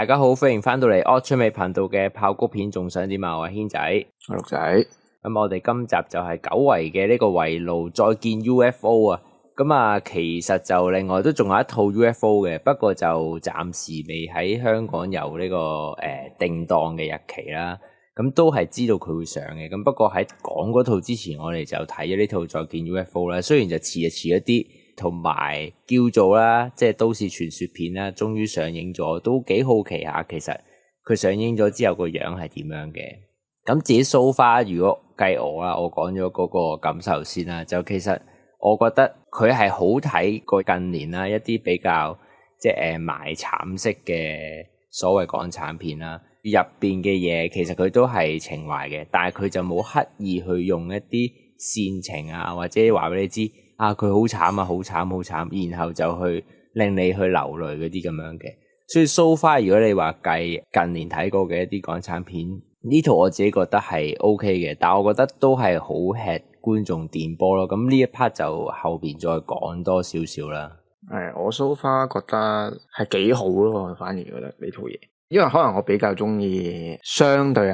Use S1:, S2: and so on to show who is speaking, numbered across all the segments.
S1: 大家好，歡迎翻到嚟惡趣味頻道嘅爆谷片，仲想點啊？我係軒仔，
S2: 我係陸仔。
S1: 咁我哋今集就係久違嘅呢個圍爐再見 UFO 啊！咁啊，其實就另外都仲有一套 UFO 嘅，不過就暫時未喺香港有呢個定檔嘅日期啦。咁都係知道佢會上嘅，咁不過喺講嗰套之前，我哋就睇咗呢套再見 UFO 啦。雖然就遲一啲，同埋叫做啦，即係都市傳說片啦，終於上映咗，都幾好奇下其實佢上映咗之後個樣係點樣嘅。咁自己 so far，如果計我啦，我講咗嗰個感受先啦，就其實我覺得佢係好睇過近年啦一啲比較即係賣慘式嘅所謂港產片啦。入邊嘅嘢其實佢都係情懷嘅，但係佢就冇刻意去用一啲煽情啊，或者話俾你知啊佢好慘啊，好慘好慘，然後就去令你去流淚嗰啲咁樣嘅。所以 so far 如果你話計近年睇過嘅一啲港產片，呢套我自己覺得係 OK 嘅，但係我覺得都係好吃觀眾電波咯。咁呢一 part 就後邊再講多少少啦。
S2: 係我 so far 覺得係幾好咯，我反而覺得呢套嘢。因為可能我比較中意相對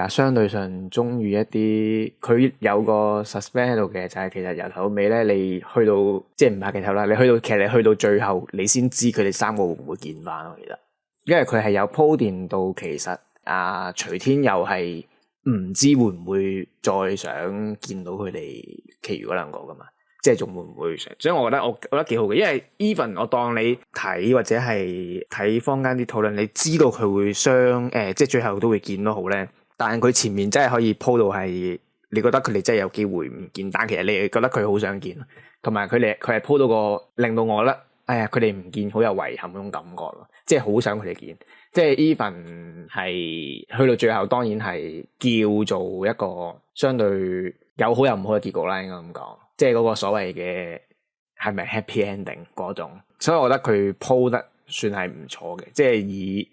S2: 上中意一啲佢有個 suspense 喺度嘅，就係其實由頭到尾咧，你去到即係唔拍劇透啦，你去到最後，你先知佢哋三個會唔會見翻咯。其實因為佢係有鋪墊到，其實徐天佑係唔知會唔會再想見到佢哋其餘嗰兩個噶嘛。即係仲會唔會上？所以我覺得幾好嘅，因為 even 我當你睇或者係睇坊間啲討論，你知道佢會即係最後都會見都好咧。但係佢前面真係可以鋪到係，你覺得佢哋真係有機會唔見，但其實你覺得佢好想見，同埋佢係鋪到個令到我覺得，哎呀佢哋唔見好有遺憾嗰種感覺咯，即係好想佢哋見。即係 even 係去到最後，當然係叫做一個相對有好有唔好嘅結局啦，應該咁講。即係嗰個所謂嘅係咪 happy ending 嗰種，所以我覺得佢鋪得算係唔錯嘅。即係以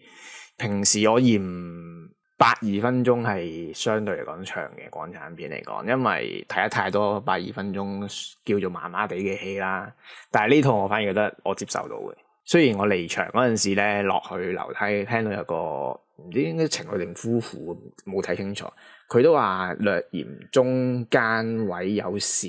S2: 平時我嫌82分鐘係相對嚟講長嘅港產片嚟講，因為睇得太多82分鐘叫做麻麻地嘅戲啦。但係呢套我反而覺得我接受到嘅。雖然我離場嗰陣時咧，落去樓梯聽到有個唔知應該情侶定夫婦，冇睇清楚，佢都話略嫌中間位有少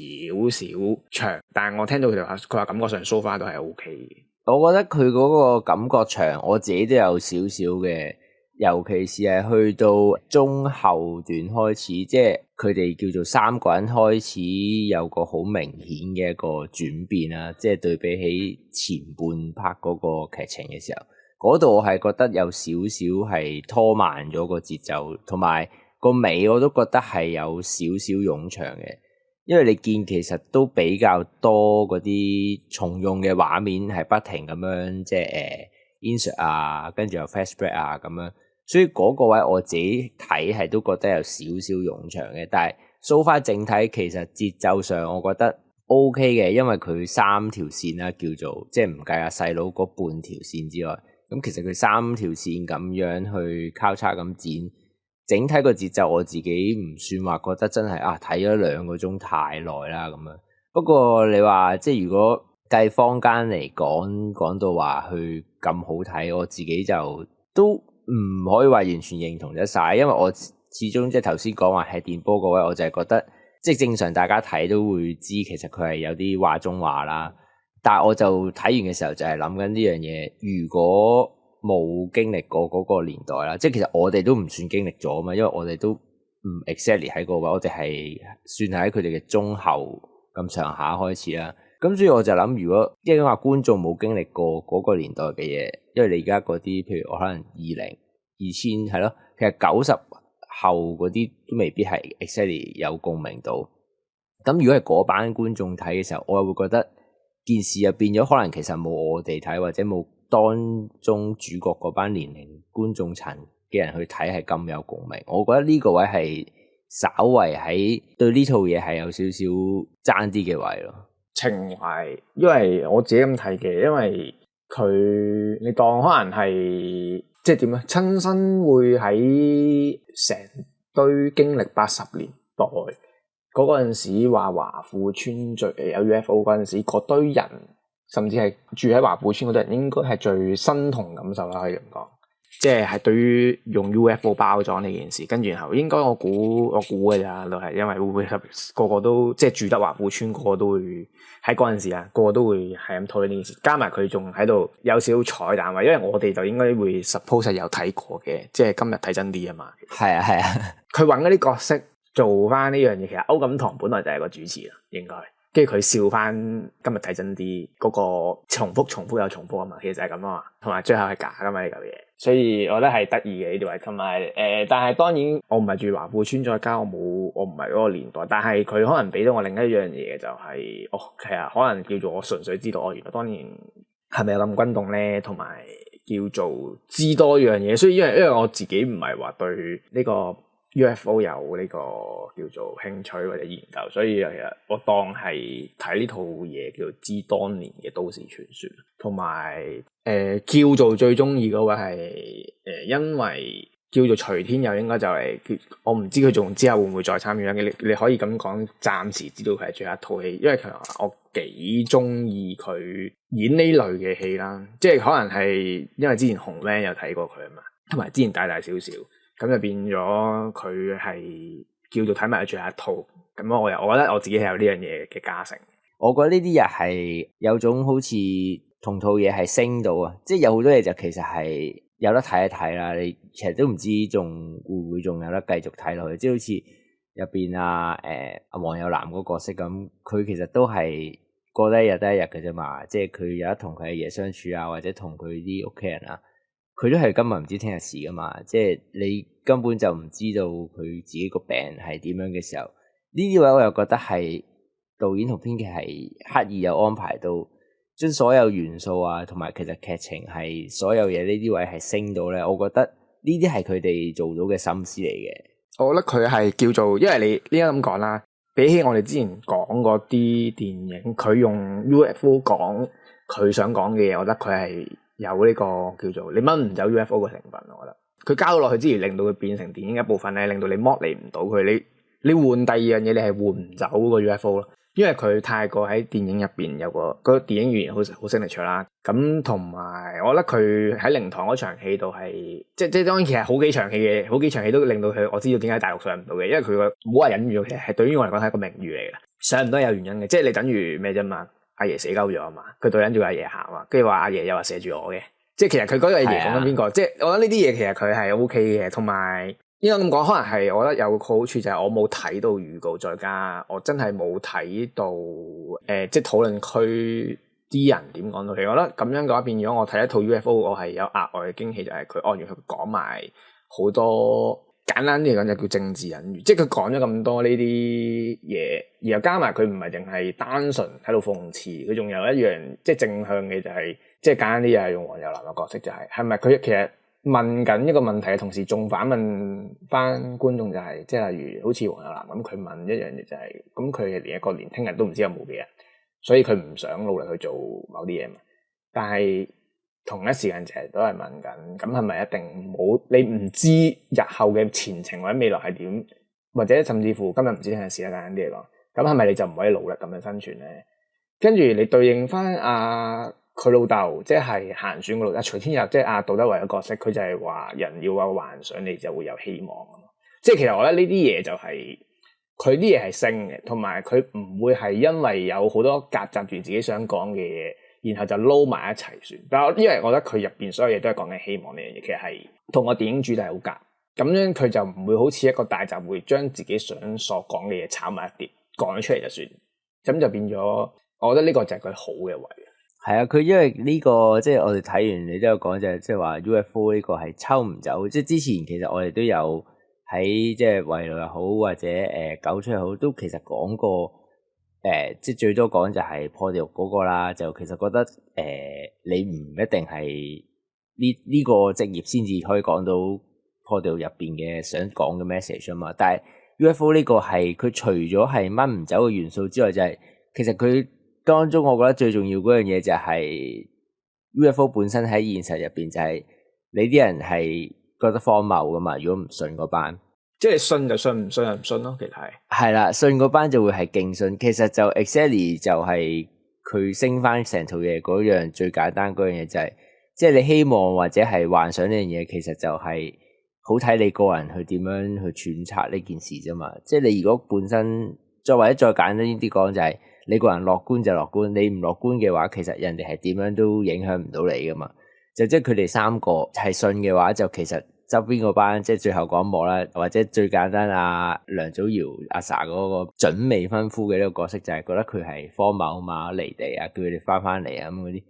S2: 少長，但係我聽到佢話感覺上 so far 都係 OK 嘅。
S1: 我覺得佢嗰個感覺長，我自己都有少少嘅，尤其是係去到中後段開始，即係佢哋叫做三個人開始有個好明顯嘅一個轉變啦，即係對比起前半拍嗰個劇情嘅時候，嗰度我係覺得有少少係拖慢咗個節奏，同埋個尾我都覺得係有少少冗長嘅，因為你見其實都比較多嗰啲重用嘅畫面係不停咁樣即係insert 啊，跟住又 flashback 啊咁樣，所以嗰個位我自己睇係都覺得有少少冗長嘅，但係 so far 整體其實節奏上我覺得 OK 嘅，因為佢三條線啦，叫做即係唔計阿細佬嗰半條線之外，咁其實佢三條線咁樣去交叉咁剪。整體個節奏我自己唔算話覺得真係睇咗2個鐘太耐啦咁樣。不過你話即係如果計坊間嚟講到話去咁好睇，我自己就都唔可以話完全認同得晒，因為我始終即係頭先講話係電波嗰位，我就係覺得即係正常大家睇都會知其實佢係有啲話中話啦。但係我就睇完嘅時候就係諗緊呢樣嘢，如果冇經歷過嗰個年代啦，即係其實我哋都唔算經歷咗嘛，因為我哋都唔 exactly 喺個位，我哋係算係喺佢哋嘅中後咁上下開始啦。咁所以我就諗，如果即係話觀眾冇經歷過嗰個年代嘅嘢，因為你而家嗰啲譬如我可能2000係咯，其實90後嗰啲都未必係 exactly 有共鳴到。咁如果係嗰班觀眾睇嘅時候，我又會覺得件事又變咗，可能其實冇我哋睇或者冇當中主角嗰班年齡觀眾層嘅人去睇係咁有共鳴，我覺得呢個位係稍為喺對呢套嘢係有少少爭啲嘅位咯。
S2: 情懷，因為我自己咁睇嘅，因為佢你當可能係即係點咧，親身會喺成堆經歷80年代嗰陣時話華富村最有 UFO 嗰陣時，嗰堆人。甚至係住喺華富村嗰啲人，應該係最身同感受啦，可以咁講。即係對於用 UFO 包裝呢件事，跟住然後應該我估嘅咋，都係因為會唔會個個都即係住得華富村，個個都會喺嗰陣時啊，個個都會係咁討論呢件事，加埋佢仲喺度有少少彩蛋位，因為我哋就應該會 suppose 係有睇過嘅，即係今日睇真啲啊嘛。
S1: 係啊係啊，
S2: 佢揾嗰啲角色做翻呢樣嘢，其實歐錦棠本來就係個主持啦，應該。跟住佢笑翻今日睇真啲嗰個重複又重複啊嘛，其實就係咁啊嘛，同埋最後係假噶嘛呢嚿嘢，所以我覺得係得意嘅呢啲位。同埋但係當然我唔係住華富村，再加我唔係嗰個年代，但係佢可能俾到我另一樣嘢就係、其實可能叫做我純粹知道原來當年係咪有咁轟動咧，同埋叫做知多樣嘢。所以因為我自己唔係話對呢個 UFO 有呢個叫做興趣或者研究，所以其實我當係睇呢套嘢叫做知當年嘅都市傳說，同埋叫做最中意嗰位係因為叫做徐天佑，應該就係我唔知佢仲之後會唔會再參與啦。你可以咁講，暫時知道佢係最後一套戲，因為其實我幾中意佢演呢類嘅戲啦，即係可能係因為之前紅 van 有睇過佢啊嘛，同埋之前大少少。咁就變咗佢係叫做睇埋最後一套，咁我覺得我自己係有呢樣嘢嘅加成。
S1: 我覺得呢啲人係有種好似同套嘢係升到啊，即係有好多嘢就其實係有得睇一睇啦。你其實都唔知仲會唔會仲有得繼續睇落去，即係好似入邊阿黃有南嗰個角色咁，佢其實都係過得一日得一日嘅啫嘛。即係佢有得同佢阿爺相處啊，或者同佢啲屋企人啊。佢都係今日唔知聽日事噶嘛，即係你根本就唔知道佢自己個病係點樣嘅時候，呢啲位我又覺得係導演同編劇係刻意有安排到，將所有元素啊，同埋其實劇情係所有嘢呢啲位係升到咧，我覺得呢啲係佢哋做到嘅心思嚟嘅。
S2: 我覺得佢係叫做，因為你呢家咁講啦，比起我哋之前講嗰啲電影，佢用 UFO 講佢想講嘅嘢，我覺得佢係有呢個叫做你掹唔走 UFO 嘅成分，我覺得佢交咗落去之餘，令到佢變成電影一部分咧，令到你剝離唔到佢。你換第二樣嘢，你係換唔走個 UFO 咯，因為佢太過喺電影入邊有個電影語言好 signature 啦。咁同埋我覺得佢喺靈堂嗰場戲度係即當然其實好幾場戲都令到佢我知道點解大陸上唔到嘅，因為佢個唔好話隱喻，其實係對於我嚟講係一個明喻嚟嘅，上唔到有原因嘅，即係你等於咩啫嘛。阿爺死鳩咗啊嘛，佢對緊住阿爺行啊，跟住話阿爺又話射住我嘅，即係其實佢嗰個阿爺講緊邊個？即係我覺得呢啲嘢其實佢係 OK 嘅，同埋應該咁講，可能係我覺得有個好處就係我冇睇到預告，再加我真係冇睇到即係討論區啲人點講到戲。我覺得咁樣嘅話變咗我睇一套 UFO， 我係有額外嘅驚喜，就係佢原來佢講埋好多。簡單啲嚟講就叫政治隱喻，即係佢講咗咁多呢啲嘢，然後加埋佢唔係淨係單純喺度諷刺，佢仲有一樣即係正向嘅就係，即係簡單啲又係用黃有南嘅角色就係咪佢其實問緊一個問題嘅同時，仲反問翻觀眾就係，即係例如好似黃有南咁，佢問一樣嘢就係，咁佢連一個年輕人都唔知有冇嘅人，所以佢唔想努力去做某啲嘢嘛，但係。同一時間就係都係問緊，咁係咪一定冇？你唔知日後嘅前程或者未來係點，或者甚至乎今日唔知聽日事啦，簡單啲嚟講，咁係咪你就唔可以努力咁樣生存咧？跟住你對應翻佢老豆，即係閒選個老豆徐天佑，即係杜德偉嘅角色，佢就係話人要有幻想，你就會有希望啊嘛。即係其實我覺得呢啲嘢就係佢啲嘢係升嘅，同埋佢唔會係因為有好多夾雜住自己想講嘅嘢。然後就撈埋一齊算，但係因為我覺得佢入邊所有嘢都係講緊希望呢樣嘢，其實係同個電影主題好夾，咁樣佢就唔會好似一個大集會將自己想所講嘅嘢炒埋一碟講咗出嚟就算，咁就變咗，我覺得呢個就係佢好嘅位。
S1: 係啊，佢因為呢個即係我哋睇完你都有講就係即係話 UFO 呢個係抽唔走，即係之前其實我哋都有喺即係圍爐又好或者九出又好，都其實講過。即係最多講就係破地獄嗰個啦，就其實覺得你唔一定係呢個職業先至可以講到破地獄入邊嘅想講嘅 message 啊嘛。但係 UFO 呢個係佢除咗係掹唔走嘅元素之外，就係其實佢當中我覺得最重要嗰樣嘢就係 UFO 本身喺現實入邊就係你啲人係覺得荒謬噶嘛。如果唔信嗰班。
S2: 即係信就信，唔信就唔信咯。其實
S1: 係啦，信嗰班就會係勁信。其實就 exactly 就係佢升翻成套嘢嗰樣最簡單嗰樣嘢就係即係你希望或者係幻想呢樣嘢，其實就係好睇你個人去點樣去揣測呢件事啫嘛。即係你如果本身或者再簡單啲講，就係你個人樂觀就樂觀，你唔樂觀嘅話，其實人哋係點樣都影響唔到你噶嘛。就即係佢哋三個係信嘅話，就其實周邊嗰班即係最後嗰一幕啦，或者最簡單梁祖堯阿 sa 嗰個準未婚夫嘅呢個角色，就係覺得佢係荒謬嘛，離地啊，叫佢哋翻嚟啊咁嗰啲。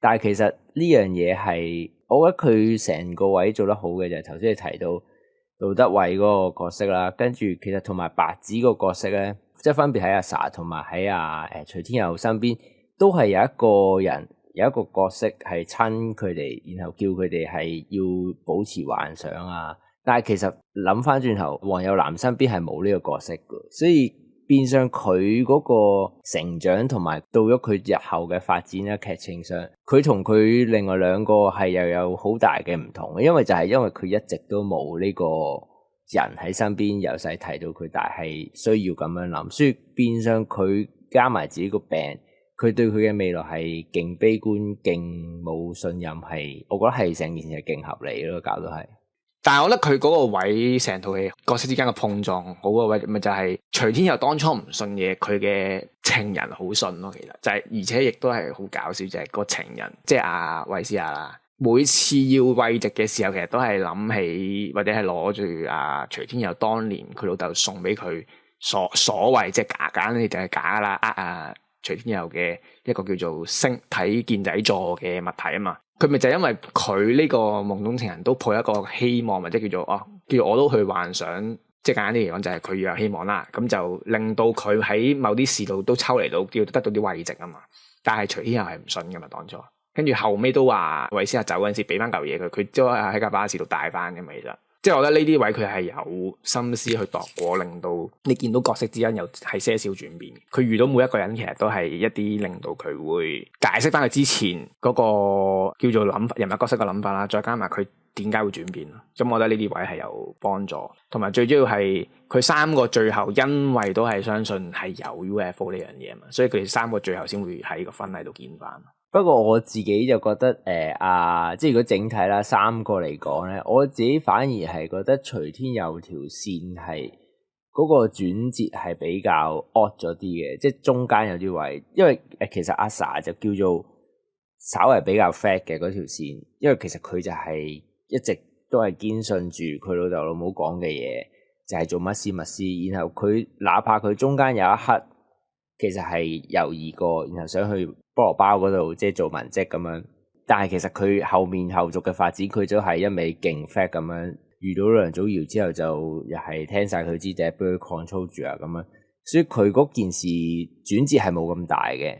S1: 但係其實呢樣嘢係，我覺得佢成個位做得好嘅就係頭先你提到杜德偉嗰個角色啦，跟住其實同埋白紙個角色咧，即係分別喺阿 sa 同埋喺徐天佑身邊，都係有一個人。有一個角色係親佢哋，然後叫佢哋係要保持幻想啊。但係其實諗翻轉頭，黃有南身邊係冇呢個角色嘅，所以變相佢嗰個成長同埋到咗佢日後嘅發展咧，劇情上佢同佢另外兩個係又有好大嘅唔同嘅，因為佢一直都冇呢個人喺身邊，由細提到佢大係需要咁樣諗，所以變相佢加埋自己個病。佢對佢嘅未來係勁悲觀、勁冇信任，係我覺得係成件事係勁合理咯，搞到係。
S2: 但係我覺得佢嗰個位，成套戲角色之間嘅碰撞，好個位咪就係徐天佑當初唔信嘢，佢嘅情人好信咯。其實就係、而且亦都係好搞笑，就係、個情人即係阿衛詩雅啦。每次要慰藉嘅時候，其實都係諗起或者係攞住徐天佑當年佢老豆送俾佢所謂即係假呢就係假啦，徐天佑嘅一個叫做星體健仔座嘅物體啊嘛，佢咪就係因為佢呢個夢中情人都抱一個希望，或者叫做我都去幻想，即係簡單啲嚟講就係佢要有希望啦，咁就令到佢喺某啲事度都抽離到，叫得到啲慰藉啊嘛。但係徐天佑係唔信噶嘛當初，跟住後尾都話衛詩雅走嗰陣時俾翻嚿嘢佢都喺架巴士度帶翻嘅嘛，其實。即係我覺得呢啲位佢係有心思去度過，令到你見到角色之間又係些少轉變。佢遇到每一個人其實都係一啲令到佢會解釋翻佢之前嗰個叫做人物角色嘅諗法啦，再加埋佢點解會轉變。咁我覺得呢啲位係有幫助，同埋最主要係佢三個最後因為都係相信係有 UFO 呢樣嘢嘛，所以佢哋三個最後先會喺個婚禮度見翻。
S1: 不過我自己就覺得即係如果整體啦，三個嚟講咧，我自己反而係覺得徐天佑條線係嗰個轉折係比較 odd 咗啲嘅，即係中間有啲位，因為其實阿 sa 就叫做稍為比較 fat 嘅嗰條線，因為其實佢就係一直都係堅信住佢老豆老母講嘅嘢，就係做乜斯乜斯，然後佢哪怕佢中間有一刻其實係猶豫過，然後想去菠蘿包嗰度即係做文職咁樣，但係其實佢後續嘅發展，佢都係一味勁 fat 咁樣，遇到梁祖堯之後就又係聽晒佢支笛，俾佢 control 住啊咁樣，所以佢嗰件事轉折係冇咁大嘅。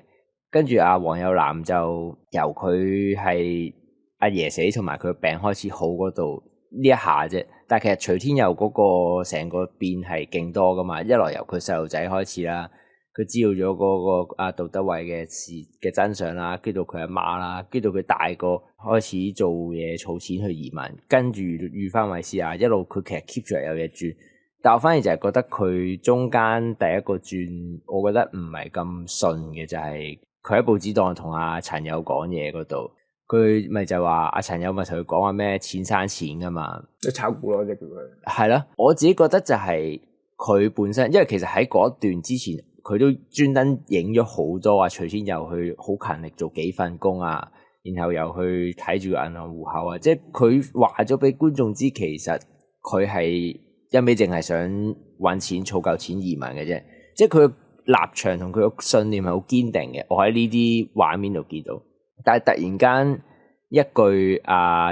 S1: 跟住黃有南就由佢係阿爺死同埋佢病開始好嗰度呢一下啫，但係其實徐天佑嗰個成個變係勁多噶嘛，一來由佢細路仔開始啦。佢知道咗嗰個杜德偉嘅事嘅真相啦，跟住到佢阿媽啦，跟住到佢大個開始做嘢儲錢去移民，跟住遇翻衛詩雅，一路佢其實 keep 住有嘢轉，但我反而就係覺得佢中間第一個轉，我覺得唔係咁順嘅，就係佢喺報紙檔同阿陳友講嘢嗰度，佢咪就話阿陳友咪同佢講話咩錢生錢噶嘛，
S2: 即炒股咯，即叫佢
S1: 係啦。我自己覺得就係佢本身，因為其實喺嗰段之前。佢都專登影咗好多話徐天佑去好勤力做幾份工啊，然後又去睇住個銀行戶口啊，即係佢話咗俾觀眾知，其實佢係一味淨係想搵錢儲夠錢移民嘅啫，即係佢立場同佢個信念係好堅定嘅。我喺呢啲畫面度見到，但係突然間一句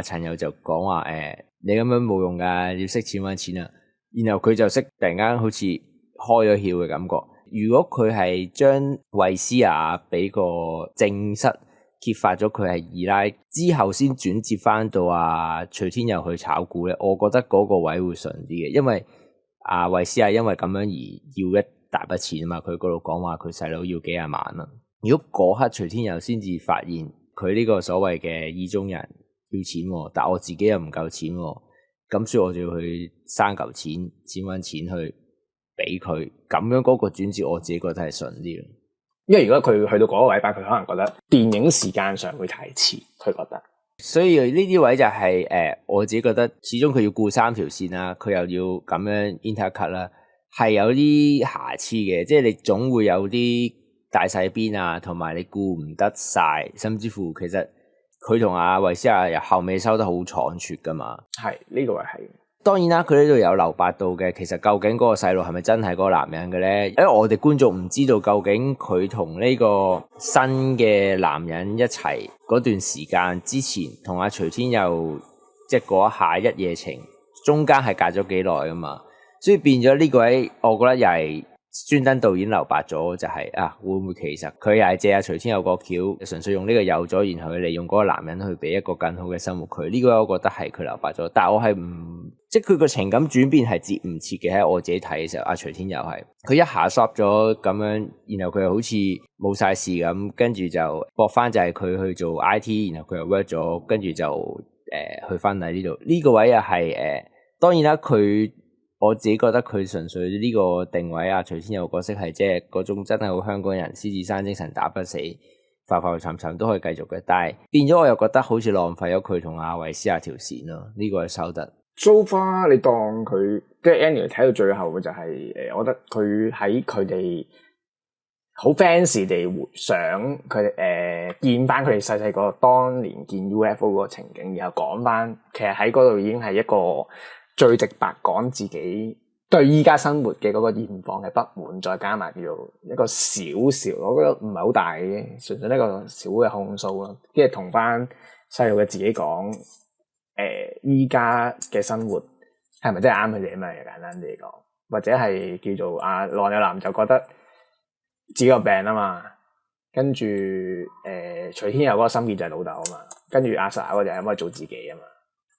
S1: 陳友就講話你咁樣冇用噶，要識錢搵錢啊，然後佢就識突然間好似開咗竅嘅感覺。如果佢係將衛詩雅俾個正室揭發咗佢係二奶之後，先轉接翻到徐天佑去炒股咧，我覺得嗰個位會順啲嘅，因為衛詩雅因為咁樣而要一大筆錢啊嘛，佢嗰度講話佢細佬要幾廿萬啦。如果嗰刻徐天佑先至發現佢呢個所謂嘅意中人要錢，但我自己又唔夠錢，咁所以我就要去生嚿錢搵錢去俾佢，咁樣嗰個轉折我自己覺得係順啲咯。
S2: 因為如果佢去到嗰個位，佢可能覺得電影時間上會太遲，佢覺得
S1: 所以呢啲位就係、我自己覺得始終佢要顧三條線啦，佢又要咁樣 intercut 啦，係有啲瑕疵嘅，即係你總會有啲大細邊啊，同埋你顧唔得晒，甚至乎其實佢同阿維斯亞由後尾收得好倉促噶嘛。
S2: 係呢個位係。
S1: 當然啦，佢呢度有留白到嘅，其實究竟嗰個細路係咪真係嗰個男人嘅咧？因為我哋觀眾唔知道究竟佢同呢個新嘅男人一齊嗰段時間之前，同阿徐天佑即係嗰一下一夜情，中間係隔咗幾耐啊嘛，所以變咗呢個位，我覺得又係專登導演留白咗，就係、會唔會其實佢又係借阿徐天佑個橋，純粹用呢個有咗，然後去利用嗰個男人去俾一個更好嘅生活佢。呢個我覺得係佢留白咗，但係我係唔即係佢個情感轉變係接唔切嘅。喺我自己睇嘅時候，阿徐天佑係佢一下 stop 咗咁樣，然後佢又好似冇晒事咁，跟住就駁翻就係佢去做 IT， 然後佢又 work 咗，跟住就去婚禮呢度。呢個位又係當然啦，佢。我自己覺得佢純粹呢個定位啊，徐天佑角色係即係嗰種真係好香港人，獅子山精神打不死，浮浮沉沉都可以繼續嘅。但係變咗我又覺得好似浪費咗佢同阿維斯亞條線咯，呢個係收得。
S2: So far 你當佢即係 Annie 睇到最後嘅就係我覺得佢喺佢哋好 fancy 地回想佢哋見翻佢哋細細個當年見 UFO 嗰個情景，然後講翻其實喺嗰度已經係一個。最直白講自己對依家生活嘅嗰個現況嘅不滿，再加埋叫做一個少少，我覺得唔係好大嘅，純粹一個小嘅控訴咯。跟住同翻細路嘅自己講，依家嘅生活係咪真係啱佢哋啊嘛？簡單啲嚟講，或者係叫做阿羅有男就覺得自己有病啊嘛，跟住徐天佑嗰個心結就係老豆啊嘛，跟住阿 Sa 嗰個就係可以做自己啊嘛。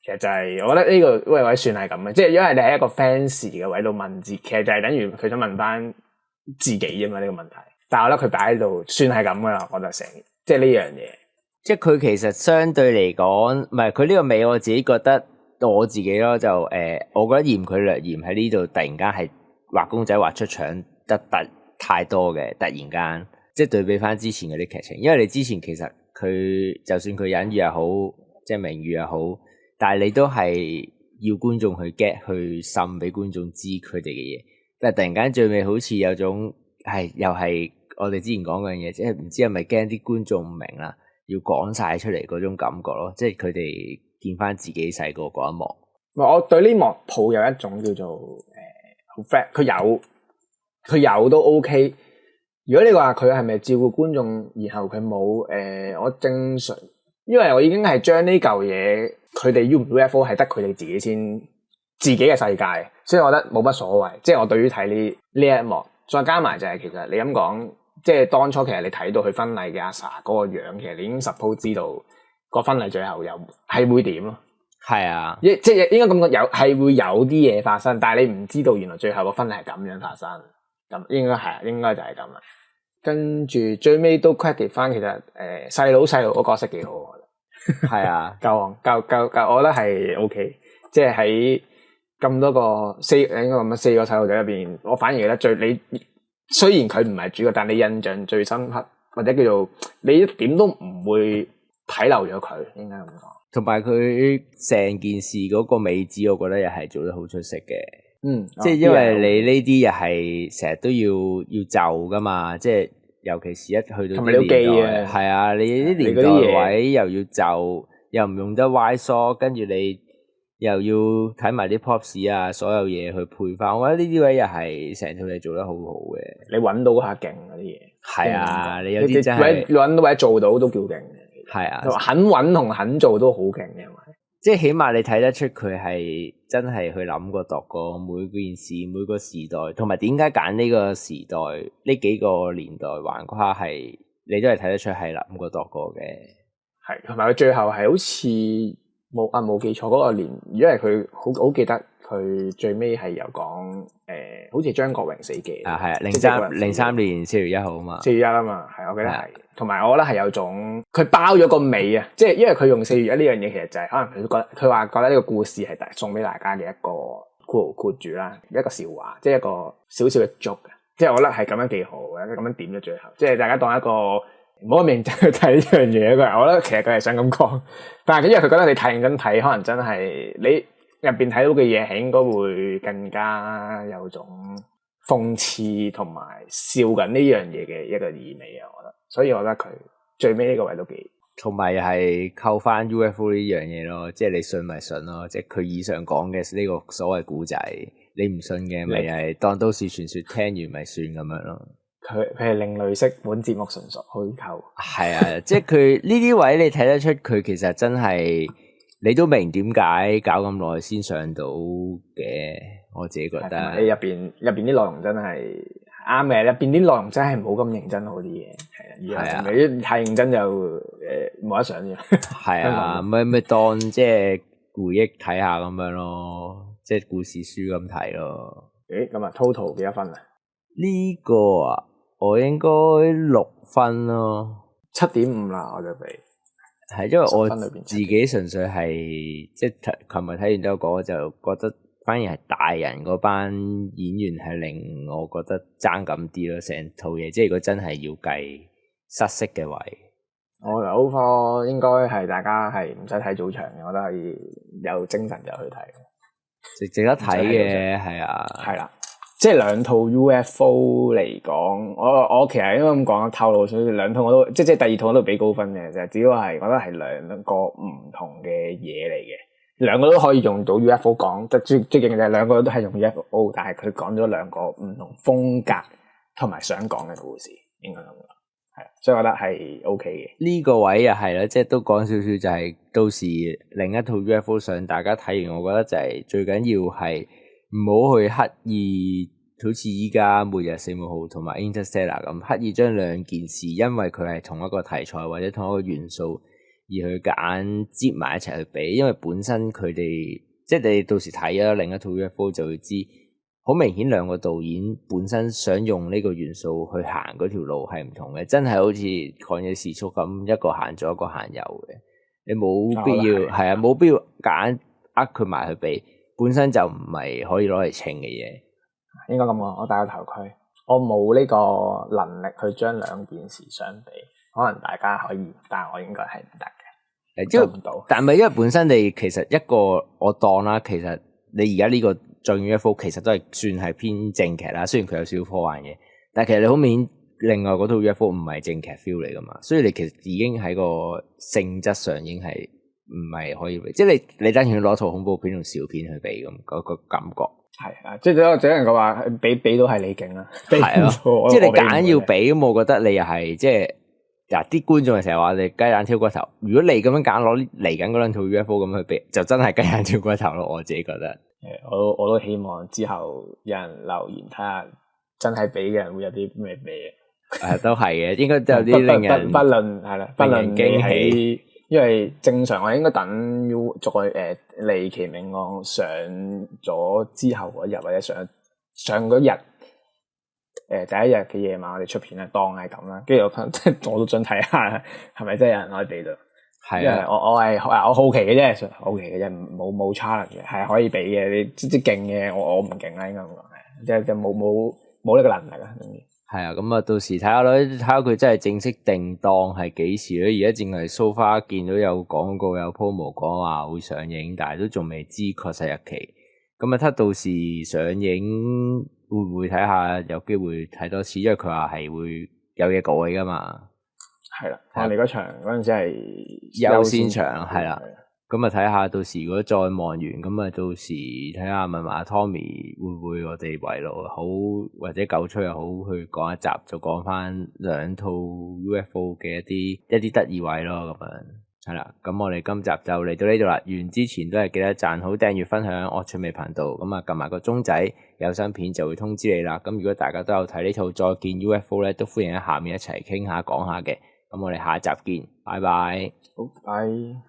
S2: 其實就係，我覺得呢個位算係咁嘅，即係因為你喺一個 fans 嘅位度問字，其實就係等於佢想問翻自己啫嘛呢個問題。但係我覺得佢擺喺度算係咁噶啦，我覺得成即係呢樣嘢。
S1: 即係佢其實相對嚟講，唔係佢呢個尾，我自己覺得我自己咯，就我覺得嫌佢略嫌喺呢度突然間係畫公仔畫出腸得太多嘅，突然間即係對比翻之前嗰啲劇情，因為你之前其實佢就算佢隱喻又好，即係明喻又好。但係你都係要觀眾去 get 去滲俾觀眾知佢哋嘅嘢，但係突然間最尾好似有種又係我哋之前講嗰樣嘢，即係唔知係咪驚啲觀眾唔明啦，要講晒出嚟嗰種感覺咯，即係佢哋見翻自己細個嗰一幕。
S2: 我對呢幕抱有一種叫做好 flat，佢有都 OK。如果你話佢係咪照顧觀眾，然後佢冇我正常，因為我已經係將呢嚿嘢。佢哋 UFO 係得佢哋自己嘅世界，所以我覺得冇乜所謂。即係我對於睇呢一幕，再加埋就係其實你咁講，即係當初其實你睇到佢婚禮嘅阿 Sa 嗰個樣，其實你已經 suppose 知道個婚禮最後又係會點咯。
S1: 係啊，
S2: 即係應該咁講，係會有啲嘢發生，但係你唔知道原來最後個婚禮係咁樣發生。咁應該就係咁啦。跟住最尾都 credit 翻，其實細佬個角色幾好。
S1: 係啊，
S2: 夠，我覺得係 OK， 即係喺咁多個四個細路仔入邊，我反而覺得你雖然佢唔係主角，但你印象最深刻，或者叫做你一點都唔會睇漏咗佢，應該咁講。
S1: 同埋佢成件事嗰個尾子，我覺得又係做得好出色嘅。即係因為你呢啲又係成日都要就噶嘛，即係。尤其是一去到啲年代，係啊，你啲年代位又要就，又唔用得歪梳，跟住你又要睇埋啲 props 啊，所有嘢去配翻。我覺得呢啲位又係成套嘢做得好好嘅。
S2: 你揾到下勁嗰啲嘢，
S1: 係啊，你有啲真係
S2: 揾到或者做到都叫勁嘅。
S1: 係啊，
S2: 肯揾同肯做都好勁嘅，係咪？
S1: 即係起碼你睇得出佢係真係去諗過度過每件事每個時代，同埋點解揀呢個時代呢幾個年代橫跨係，你都係睇得出係諗過度過嘅。
S2: 係，同埋佢最後係好似冇記錯嗰個年，因為佢好記得佢最尾係有講好似張國榮死記
S1: 啊，係啊，03年4月1號啊嘛
S2: ，4月1啊嘛，係我記得係，同埋我覺得係有種佢包咗個尾啊，即係因為佢用4月1呢樣嘢，其實就係可能佢覺得呢個故事係送俾大家嘅一個括住啦，一個笑話，即係一個少少嘅 joke，即係我覺得係咁樣幾好嘅，咁樣點咗最後，即係大家當一個唔好咁認真去睇呢樣嘢。我覺得其實佢係想咁講，但係因為佢覺得你太認真睇，可能真係你入邊睇到嘅嘢係應該會更加有種諷刺同埋笑緊呢樣嘢嘅一個意味啊！我覺得，所以我覺得佢最尾呢個位都幾，
S1: 同埋係扣翻 UFO 呢樣嘢咯，即係你信咪信咯，即係佢以上講嘅呢個所謂古仔，你唔信嘅咪係當都市傳說，聽完咪算咁樣咯。
S2: 佢係另類式，本節目純屬虛構。
S1: 係啊，即係佢呢啲位你睇得出佢其實真係你都明點解搞咁耐先上到嘅，我自己覺得。
S2: 你入邊啲內容真係啱嘅，入邊啲內容真係冇咁認真好啲嘢，係啊，你太認真就冇得上嘅。
S1: 係啊，咪當即係回憶睇下咁樣咯，即係故事書咁睇咯。
S2: 咁啊 total 幾多分啊？
S1: 呢個啊，我應該6分咯
S2: ，7.5啦，我就俾。
S1: 係因為我自己純粹係即係琴日睇完之後講，就覺得反而係大人嗰班演員係令我覺得爭咁啲咯，成套嘢。即係如果真係要計失色嘅位，
S2: 我有科應該係大家係唔使睇早場嘅，我覺得係有精神就去睇，
S1: 值得睇嘅。係啊，
S2: 係啦。即係兩套 UFO 嚟講，我其實應該咁講透露，所以兩套我都即係第二套我都俾高分嘅，就只不過係覺得係兩個唔同嘅嘢嚟嘅，兩個都可以用到 UFO 講，最勁嘅就係兩個都係用 UFO， 但係佢講咗兩個唔同風格同埋想講嘅故事，應該咁講，係，所以我覺得係 OK 嘅。
S1: 呢個位又係啦，即係都講少少就係到時另一套 UFO 上，大家睇完，我覺得就係最緊要係。唔好去刻意，好似依家末日4號同埋 Interstellar 咁，刻意將兩件事，因為佢係同一個題材或者同一個元素，而去夾硬接埋一齊去比。因為本身佢哋，即係你到時睇咗另一套 UFO 就會知，好明顯兩個導演本身想用呢個元素去行嗰條路係唔同嘅，真係好似曠野時速咁，一個行左一個行右嘅，你冇必要係啊，冇必要夾硬佢埋去比。本身就唔係可以攞嚟稱嘅嘢，
S2: 應該咁講。我戴個頭盔，我冇呢個能力去將兩件事相比。可能大家可以，但係我應該係唔得嘅，做唔到。
S1: 但係因為本身你其實一個我當啦，其實你而家呢個《再見 UFO》其實都係算係偏正劇啦。雖然佢有少少科幻嘅，但係其實你好明顯，另外嗰套 UFO 唔係正劇 feel 嚟噶嘛，所以你其實已經喺個性質上已經係。唔係可以比，即係你單純攞套恐怖片同笑片去比咁嗰個感覺
S2: 係啊，即係只能夠話比到係你勁啦，
S1: 係咯，即係你揀要比咁，我覺得你又係即係嗱啲觀眾成日話你雞蛋挑骨頭，如果你咁樣揀攞嚟緊嗰兩套 UFO 咁去比，就真係雞蛋挑骨頭咯，我自己覺得。
S2: 我都希望之後有人留言睇下，真係比嘅人會有啲咩比啊？
S1: 都係嘅，應該都有啲令人
S2: 不論係啦，不論驚喜。因為正常我應該等再離奇命案上咗之後嗰日，或者上嗰日第一日嘅夜晚，我哋出片咧，當係咁啦。跟住我都想睇下係咪真係有人可以比到。係啊，我好奇嘅啫，好奇嘅啫，冇 challenge 嘅，係可以比嘅。你即勁嘅，我唔勁啦，應該咁講，即係冇呢個能力啊。
S1: 係啊，咁啊，到時睇下咯，睇下佢真係正式定檔係幾時咧？而家淨係 so far 見到有廣告有 promo 講話會上映，但係都仲未知確實日期。咁啊，睇到時上映會唔會睇下有機會睇多次？因為佢話係會有嘢改噶嘛。係啦，
S2: 我哋嗰場嗰陣時係
S1: 優先場，係啦。咁啊，睇下到時如果再望完，咁啊，到時睇下問埋阿 Tommy 會唔會我哋圍爐好，或者九吹又好，去講一集，就講翻兩套 UFO 嘅一啲得意位咯，咁樣係啦。咁我哋今集就嚟到呢度啦。完之前都係記得讚好、訂閱、分享惡趣味頻道。咁啊，撳埋個鐘仔，有新片就會通知你啦。咁如果大家都有睇呢套《再見 UFO》咧，都歡迎喺下面一齊傾下講下嘅。咁我哋下一集見，拜拜。
S2: 好，拜。